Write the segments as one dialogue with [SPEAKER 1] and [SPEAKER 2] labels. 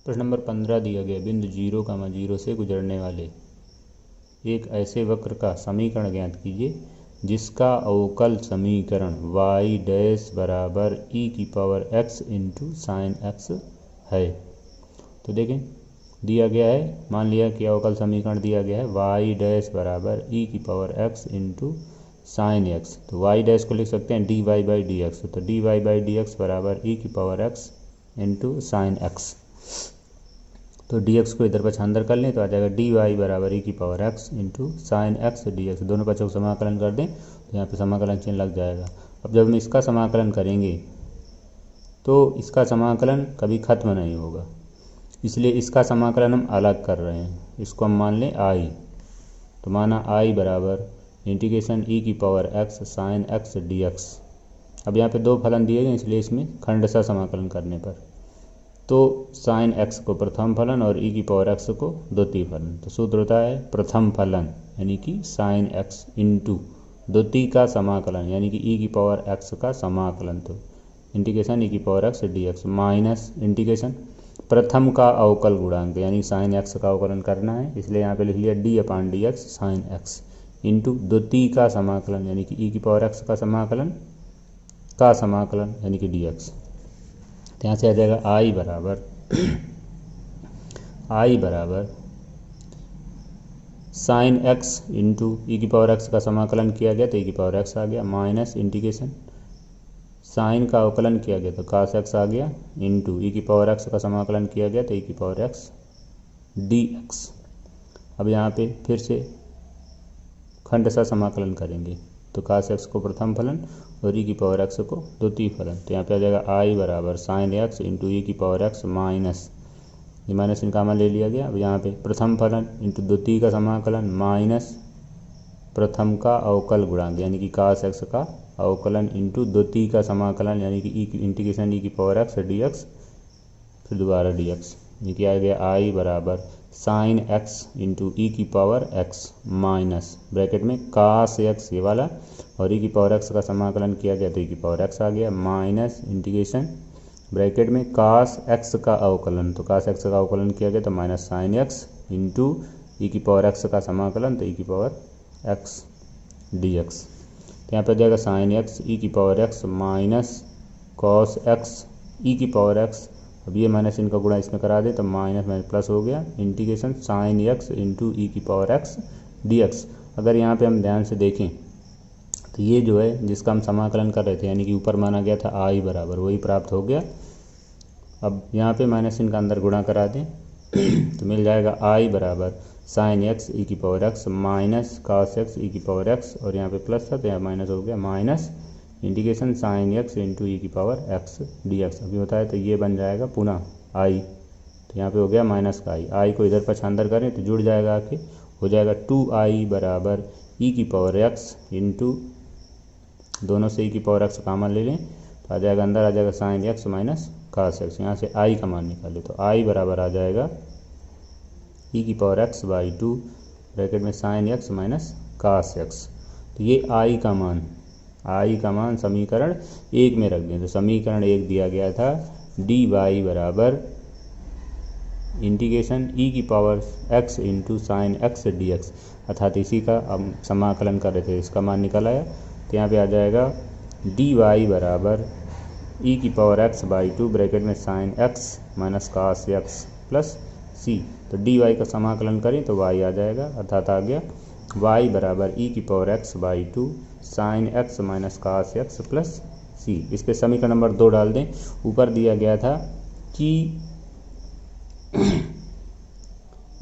[SPEAKER 1] प्रश्न नंबर 15 दिया गया बिंदु 0, 0 से गुजरने वाले एक ऐसे वक्र का समीकरण ज्ञात कीजिए जिसका अवकल समीकरण y डैश बराबर e की power x into sine x है। तो देखें दिया गया है, मान लिया कि अवकल समीकरण दिया गया है y डैश बराबर e की power x into sine x। तो y डैश को लिख सकते हैं dy बाई डी एक्स। तो dy बाई डी एक्स बराबर e की power x into sine x। तो dx को इधर पक्षांतर कर लें तो आ जाएगा dy बराबर e की power x into sine x dx। दोनों पक्षों को समाकलन कर दें तो यहाँ पे समाकलन चिन्ह लग जाएगा। अब जब हम इसका समाकलन करेंगे तो इसका समाकलन कभी खत्म नहीं होगा, इसलिए इसका समाकलन हम अलग कर रहे हैं। इसको हम मान लें i, तो माना i बराबर इंटीग्रेशन e की power x sine x dx। अब यहाँ पे दो फलन दिए गए इसलिए इसमें खंडशः समाकलन करने पर तो साइन x को प्रथम फलन और e की पावर x को द्वितीय फलन। तो सूत्र होता है प्रथम फलन यानी कि साइन x इंटू द्वितीय का समाकलन यानी कि e की पावर x का समाकलन। तो इंटीग्रेशन e की power x dx minus integration प्रथम का अवकल गुणांक यानी साइन x का अवकलन करना है, इसलिए यहाँ पे लिख लिया d upon D X sine x into द्वितीय का समाकलन यानी कि e की पावर x का समाकलन यानी कि dx। तो यहाँ से आ जाएगा i बराबर साइन x इंटू ई की पावर x का समाकलन किया गया तो e की पावर x आ गया माइनस इंटीग्रेशन साइन का अवकलन किया गया तो cos x आ गया इंटू ई की पावर x का समाकलन किया गया तो e की पावर x dx। अब यहाँ पे फिर से खंडशः समाकलन करेंगे तो cos x को प्रथम फलन और e की पावर x को द्वितीय फलन। तो यहाँ पे आ जाएगा i बराबर साइन x इंटू ई की पावर x माइनस, ये माइनस इनका मान ले लिया गया। अब यहाँ पे प्रथम फलन इंटू द्वितीय का समाकलन माइनस प्रथम का अवकल गुणांक यानी कि cos x का अवकलन इंटू द्वितीय का समाकलन यानी कि ई की इंटीग्रेशन ई की पावर x dx फिर दोबारा dx। ये क्या आ गया i बराबर साइन x इंटू ई की पावर x माइनस ब्रैकेट में cos x ये वाला और ई की पावर x का समाकलन किया गया तो ई की पावर x आ गया माइनस इंटीग्रेशन ब्रैकेट में cos x का अवकलन। तो cos x का अवकलन किया गया तो minus sign x into e की पावर x का समाकलन तो ई की पावर x dx। तो यहाँ पे जाएगा साइन x ई की power x minus cos x ई की पावर x। अब ये माइनस इनका गुणा इसमें करा दे तो माइनस माइनस प्लस हो गया integration sine x into e की पावर x dx। अगर यहाँ पे हम ध्यान से देखें तो ये जो है जिसका हम समाकलन कर रहे थे यानी कि ऊपर माना गया था i बराबर वही प्राप्त हो गया। अब यहाँ पे माइनस इनका अंदर गुणा करा दें तो मिल जाएगा i बराबर साइन x ई की power x minus cos x ई की पावर x और यहाँ पे प्लस था तो यहाँ माइनस हो गया minus integration sine x into e की पावर x dx। अभी होता है तो ये बन जाएगा पुनः i, तो यहाँ पे हो गया माइनस का i को इधर पक्षांतर करें तो जुड़ जाएगा आके हो जाएगा 2i बराबर ई की पावर x इंटू दोनों से ई की पावर x कॉमन ले लें तो आ जाएगा अंदर आ जाएगा sine x minus cos x। यहाँ से i का मान निकाले तो i बराबर आ जाएगा ई की पावर x बाई 2 ब्रैकेट में sine x minus cos x। तो ये i का मान समीकरण 1 में रख दें। तो समीकरण 1 दिया गया था dy बराबर इंटीग्रेशन ई की power x into sine x dx, अर्थात इसी का हम समाकलन कर रहे थे, इसका मान निकल आया। तो यहाँ पे आ जाएगा dy बराबर ई की पावर x बाई 2 ब्रैकेट में sine x minus cos x plus c। तो dy का समाकलन करें तो y आ जाएगा, अर्थात आ गया y बराबर ई की power x by 2 sine x minus cos x plus c। इस पर समीकरण नंबर 2 डाल दें। ऊपर दिया गया था कि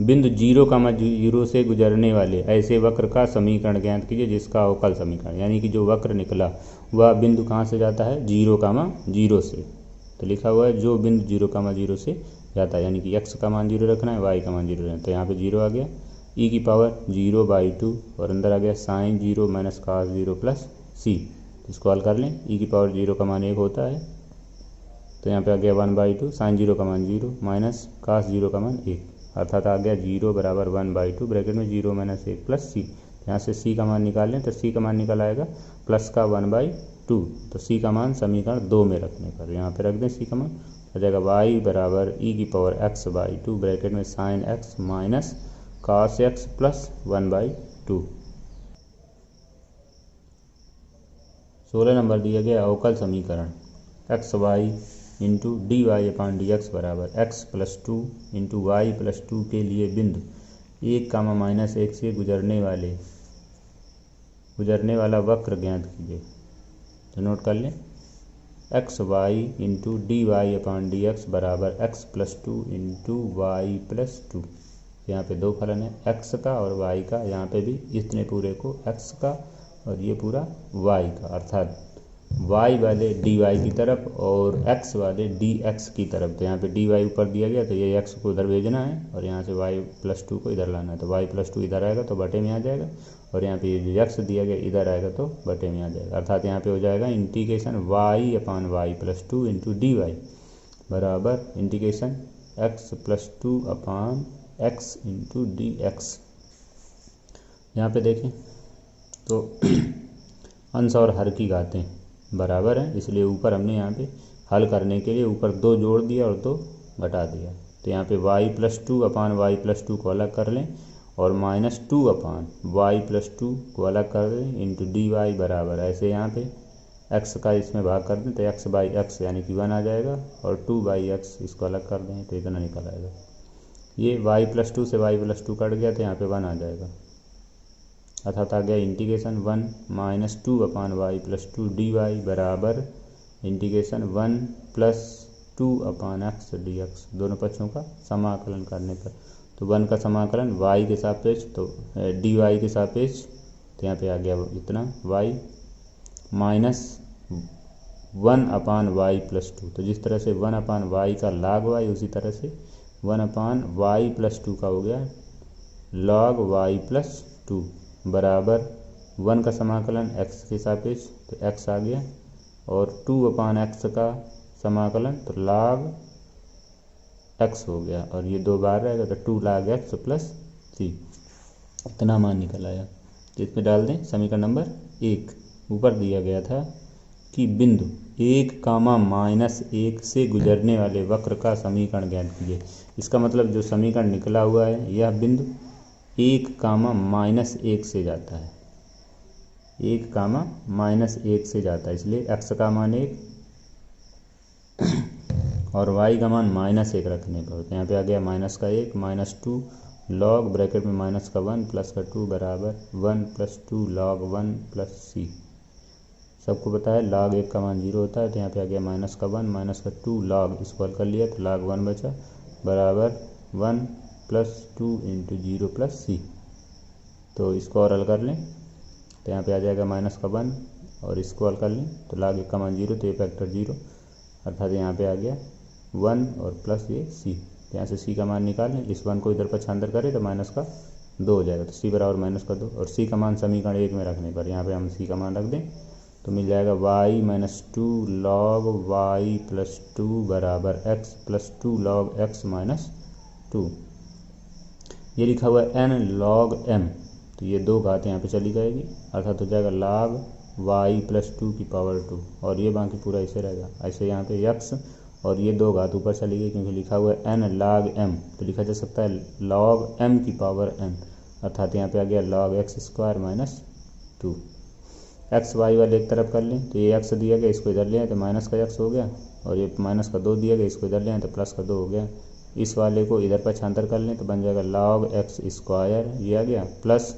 [SPEAKER 1] बिंदु 0, 0 से गुजरने वाले ऐसे वक्र का समीकरण ज्ञात कीजिए जिसका अवकल समीकरण यानी कि जो वक्र निकला वह बिंदु कहाँ से जाता है 0, 0 से। तो लिखा हुआ है जो बिंदु 0, 0 से जाता है यानी कि x का मान 0 रखना है y का मान 0 रखना है। तो यहाँ पे 0 आ गया e की पावर 0 बाई 2 और अंदर आ गया sine 0 minus cos 0 plus c। इसको हल कर लें e की पावर 0 का मान 1 होता है तो यहाँ पे आ गया 1/2 साइन 0 का मान 0 माइनस cos 0 का मान 1, अर्थात आ गया 0 बराबर 1/2 ब्रैकेट में 0 माइनस 1 प्लस c। यहाँ से c का मान निकाल लें तो c का मान निकल आएगा प्लस का 1/2 2। तो सी का मान समीकरण 2 में रखने पर यहाँ पे रख दें सी का मान हो जाएगा y बराबर e की पावर x बाई 2 ब्रैकेट में sine x minus cos x plus 1/2। 16 number दिया गया अवकल समीकरण X Y into D Y upon D X बराबर x plus 2 into Y plus 2 के लिए बिंदु 1, -1 से गुजरने वाला वक्र ज्ञात कीजिए। तो नोट कर लें X Y into D Y upon D X बराबर x plus 2 into Y plus 2। यहाँ पे दो फलन है x का और y का, यहाँ पे भी इतने पूरे को x का और ये पूरा y का, अर्थात y वाले dy की तरफ और x वाले dx की तरफ। तो यहाँ पे dy ऊपर दिया गया तो ये x को उधर भेजना है और यहाँ से y प्लस 2 को इधर लाना है। तो y प्लस 2 इधर आएगा तो बटे में आ जाएगा और यहाँ पे ये जो x दिया गया इधर आएगा तो बटे में आ जाएगा, अर्थात यहाँ पे हो जाएगा integration y upon y plus 2 into D Y बराबर integration x plus 2 upon x into D X. यहाँ पे देखें तो अंश और हर की घातें बराबर हैं, इसलिए ऊपर हमने यहाँ पे हल करने के लिए ऊपर 2 जोड़ दिया और 2 घटा दिया। तो यहाँ पे y प्लस 2 अपान y प्लस 2 को अलग कर लें और -2 अपान y प्लस 2 को अलग कर दें इंटू डी वाई बराबर ऐसे यहाँ पे x का इसमें भाग कर दें तो x बाई एक्स यानी कि 1 आ जाएगा और 2 बाई एक्स इसको अलग कर दें तो इतना निकल आएगा। ये y प्लस 2 से y प्लस 2 कट गया तो यहाँ पे 1 आ जाएगा, अर्थात आ गया इंटीग्रेशन 1 -2 अपान y प्लस 2 डी वाई बराबर integration 1 plus 2 upon x D x. दोनों पक्षों का समाकलन करने पर तो 1 का समाकलन y के सापेक्ष तो डी वाई के सापेक्ष तो यहाँ पे आ गया इतना y माइनस 1 अपान y प्लस 2। तो जिस तरह से 1 अपान y का log y उसी तरह से 1 अपान y प्लस 2 का हो गया log y प्लस 2 बराबर 1 का समाकलन x के सापेक्ष तो x आ गया और 2 अपान x का समाकलन तो log x हो गया और ये 2 बार रहेगा तो 2 log x प्लस c, इतना मान निकल आया। तो इसमें डाल दें समीकरण नंबर 1। ऊपर दिया गया था कि बिंदु 1, -1 से गुजरने वाले वक्र का समीकरण ज्ञात कीजिए। इसका मतलब जो समीकरण निकला हुआ है यह बिंदु 1, -1 से जाता है, 1, -1 से जाता है, इसलिए x का मान 1 और y का मान -1 रखने पर। तो यहाँ पे आ गया -1 -2 log ब्रैकेट में माइनस का 1 प्लस का 2 बराबर 1 प्लस 2 log 1 प्लस c। सबको पता है log 1 का मान 0 होता है, तो यहाँ पे आ गया -1 -2 log, इसको हल कर लिया तो log 1 बचा बराबर 1 प्लस 2 इंटू 0 प्लस c। तो इसको और हल कर लें तो यहाँ पे आ जाएगा -1 और इसको हल कर लें तो log 1 का मान 0 तो ये फैक्टर 0, अर्थात यहाँ पे आ गया 1 और प्लस ये c। यहाँ से c का मान निकाल लें, इस 1 को इधर पक्षांतर करें तो -2 हो जाएगा, तो c बराबर -2 और c का मान समीकरण 1 में रखने पर यहाँ पे हम c का मान रख दें तो मिल जाएगा y -2 log y प्लस 2 बराबर x plus 2 log x minus 2। ये लिखा हुआ है n log m, तो ये 2 घात यहाँ पे चली जाएगी, अर्थात हो जाएगा log y प्लस 2 की पावर 2 और ये बाकी पूरा ऐसे रहेगा। ऐसे यहाँ पे x और ये 2 घात ऊपर चली गई क्योंकि लिखा हुआ है n log m, तो लिखा जा सकता है log m की पावर n, अर्थात यहाँ पे आ गया log x square minus 2। x y वाले एक तरफ कर लें तो ये x दिया गया, इसको इधर ले आए तो माइनस का x हो गया और ये माइनस का 2 दिया गया, इसको इधर ले आए तो प्लस का 2 हो गया। इस वाले को इधर पक्षांतर कर लें तो बन जाएगा log x स्क्वायर, ये आ गया प्लस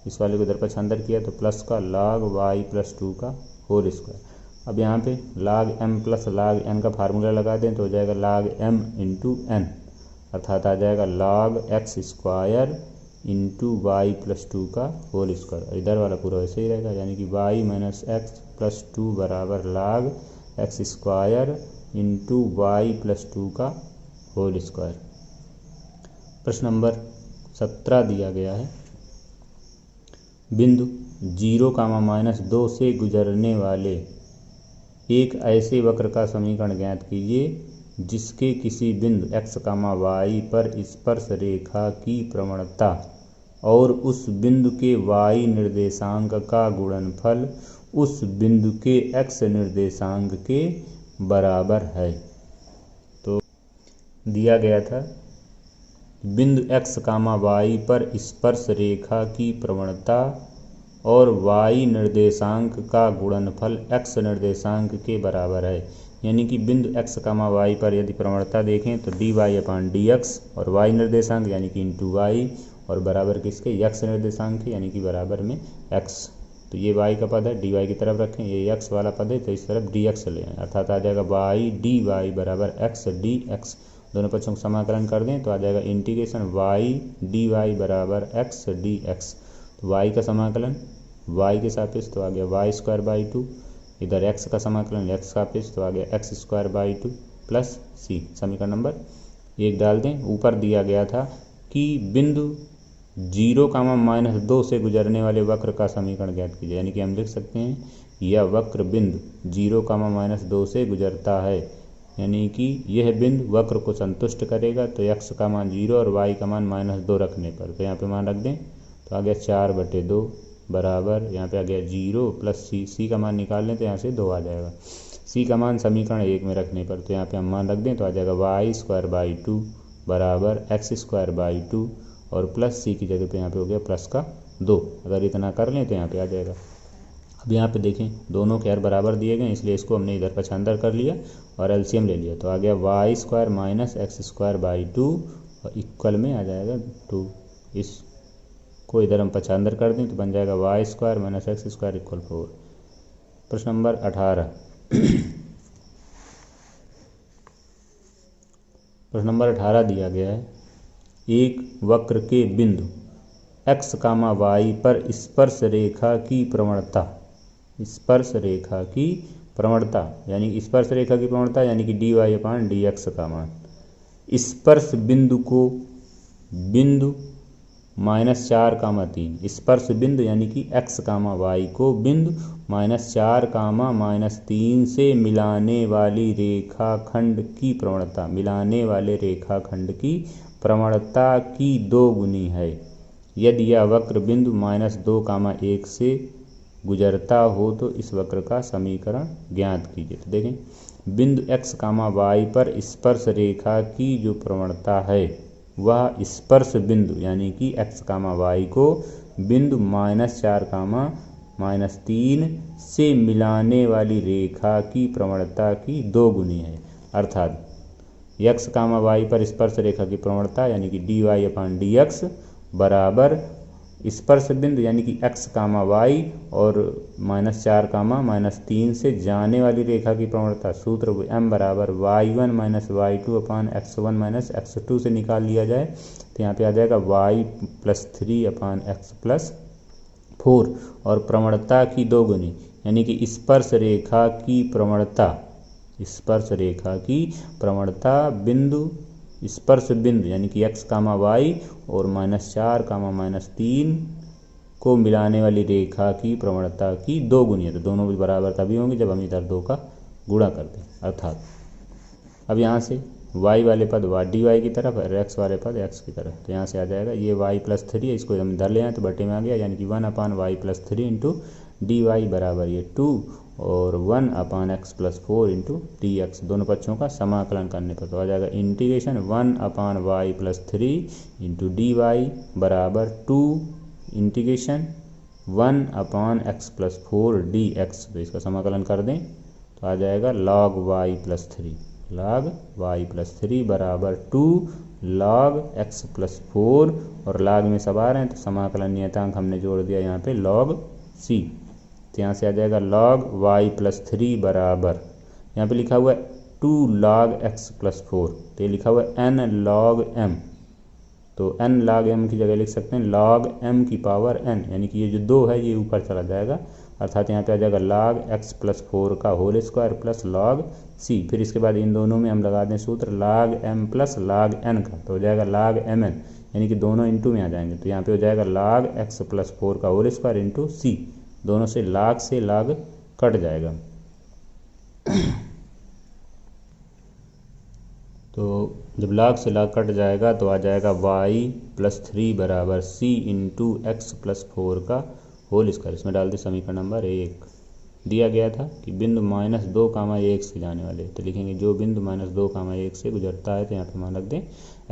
[SPEAKER 1] इस वाले को इधर पक्षांतर किया तो प्लस का log y प्लस 2 का होल स्क्वायर। अब यहाँ पे log m plus log n का फार्मूला लगा दें तो हो जाएगा log m इंटू n, अर्थात आ जाएगा log x square into Y plus 2 का होल स्क्वायर। इधर वाला पूरा वैसे ही रहेगा, यानी कि y माइनस एक्स प्लस 2 बराबर log x square into Y plus 2 का होल स्क्वायर। प्रश्न नंबर 17 दिया गया है बिंदु 0, -2 से गुजरने वाले एक ऐसे वक्र का समीकरण ज्ञात कीजिए जिसके किसी बिंदु x, y पर स्पर्श रेखा की प्रवणता और उस बिंदु के y निर्देशांक का गुणनफल उस बिंदु के x निर्देशांक के बराबर है। तो दिया गया था बिंदु x, y पर स्पर्श रेखा की प्रवणता और y निर्देशांक का गुणनफल x निर्देशांक के बराबर है। यानी कि बिंदु x, y पर यदि प्रवणता देखें तो dy/dx और y निर्देशांक यानी कि इंटू y और बराबर किसके x निर्देशांक के यानी कि बराबर में x। तो ये y का पद है, dy की तरफ रखें, ये x वाला पद है तो इस तरफ dx ले आए, अर्थात आ जाएगा y dy बराबर x dx। दोनों पक्षों को समाकलन कर दें तो आ जाएगा इंटीग्रेशन y dy बराबर x dx। तो y का समाकलन y के सापेक्ष तो आ गया y²/2, इधर x का समाकलन x सापेक्ष तो आ गया x²/2 प्लस c। समीकरण नंबर 1 डाल दें। ऊपर दिया गया था कि बिंदु 0, -2 से गुजरने वाले वक्र का समीकरण ज्ञात कीजिए। यानी कि हम लिख सकते हैं यह वक्र बिंदु 0, -2 से गुजरता है, यानी कि यह बिंदु वक्र को संतुष्ट करेगा। तो x का मान 0 और y का मान -2 रखने पर, तो यहाँ पे मान रख दें तो आ गया 4/2 बराबर, यहाँ पे आ गया 0 प्लस c का मान निकाल लें तो यहाँ से 2 आ जाएगा। c का मान समीकरण 1 में रखने पर, तो यहाँ पे हम मान रख दें तो आ जाएगा y²/2 बराबर x²/2 और प्लस c की जगह पे यहाँ पे हो गया प्लस का 2। अगर इतना कर लें तो यहाँ पे आ जाएगा। अब यहाँ पे देखें दोनों के हर बराबर दिए गए, इसलिए इसको हमने इधर पक्षांतर कर लिया और एलसीएम ले लिया, तो आ गया y² - x²/2 और इक्वल में आ जाएगा 2। इसको इधर हम पक्षांतर कर दें तो बन जाएगा y² - x² = 4। प्रश्न नंबर 18। प्रश्न नंबर 18 दिया गया है एक वक्र के बिंदु x, y पर स्पर्श रेखा की प्रवणता, स्पर्श रेखा की प्रवणता यानी स्पर्श रेखा की प्रवणता यानी कि dy/dx का मान स्पर्श बिंदु को बिंदु -4, स्पर्श बिंदु यानी कि x, y को बिंदु -4, -3 से मिलाने वाली रेखाखंड की प्रवणता, मिलाने वाले रेखाखंड की प्रवणता की 2 गुनी है यदि यह वक्र बिंदु -2, 1 से गुजरता हो तो इस वक्र का समीकरण ज्ञात कीजिए। तो देखें बिंदु x, y पर स्पर्श रेखा की जो प्रवणता है वह स्पर्श बिंदु यानी कि x, y को बिंदु -4, -3 से मिलाने वाली रेखा की प्रवणता की 2 गुनी है। अर्थात x, y पर स्पर्श रेखा की प्रवणता यानी कि dy/dx बराबर स्पर्श बिंदु यानी कि x, y और -4, -3 से जाने वाली रेखा की प्रवणता, सूत्र m बराबर y1 - y2/x1 - x2 से निकाल लिया जाए तो यहाँ पे आ जाएगा y+3/x+4 और प्रवणता की 2 गुनी यानी कि स्पर्श रेखा की प्रवणता, स्पर्श रेखा की प्रवणता बिंदु स्पर्श बिंदु यानी कि x, y और -4, -3 को मिलाने वाली रेखा की प्रवणता की 2 गुनी है। तो दोनों भी बराबर तभी होंगे जब हम इधर 2 का गुणा करते हैं। अर्थात अब यहाँ से y वाले पद dy की तरफ और x वाले पद x की तरफ, तो यहाँ से आ जाएगा ये y+3 है, इसको हम इधर ले आए तो बटे में आ गया यानी कि 1/y+3 इंटू dy बराबर ये 2 और 1/x+4 इंटू dx। दोनों पक्षों का समाकलन करने पर तो आ जाएगा इंटीग्रेशन 1/y+3 इंटू dy बराबर 2 इंटीग्रेशन 1/x+4 dx। तो इसका समाकलन कर दें तो आ जाएगा log y+3 बराबर 2 log x+4 और log में सब आ रहे हैं तो समाकलन नियतांक हमने जोड़ दिया यहाँ पे log c। तो यहाँ से आ जाएगा log y+3 बराबर, यहाँ पे लिखा हुआ है 2 log x+4, तो ये लिखा हुआ है n log m, तो n log m की जगह लिख सकते हैं log m की पावर n, यानी कि ये जो 2 है ये ऊपर चला जाएगा, अर्थात यहाँ पे आ जाएगा log x+4 का whole square plus log c। फिर इसके बाद इन दोनों में हम लगा दें सूत्र log m plus log n का, तो हो जाएगा log mn, यानी कि दोनों इंटू में आ जाएंगे, तो यहाँ पे हो जाएगा log x+4 का होल स्क्वायर इंटू c। दोनों से log कट जाएगा। तो जब log से log कट जाएगा तो आ जाएगा y+3 बराबर c इंटू x+4 का होल स्क्वायर। इसमें डाल दें समीकरण नंबर 1। दिया गया था कि बिंदु -2, 1 से जाने वाले, तो लिखेंगे जो बिंदु -2, 1 से गुजरता है, तो यहाँ पे मान रख दें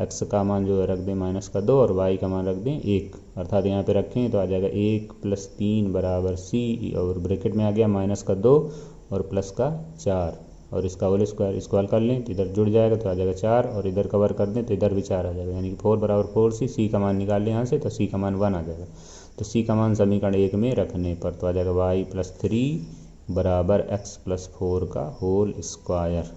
[SPEAKER 1] x का मान जो है रख दें -2 और y का मान रख दें 1, अर्थात यहाँ पे रखें तो आ जाएगा 1 + 3 = c, और ब्रैकेट में आ गया -2 और +4, और इसका होल स्क्वायर, इसको हल कर लें तो इधर जुड़ जाएगा तो आ जाएगा 4, और इधर कवर कर दें तो इधर भी 4 आ जाएगा, यानी कि 4 = 4c, c का मान निकाल लें यहाँ से तो c का मान 1 आ जाएगा। तो c का मान समीकरण 1 में रखने पर तो आ जाएगा y + 3 = x + 4 का होल स्क्वायर।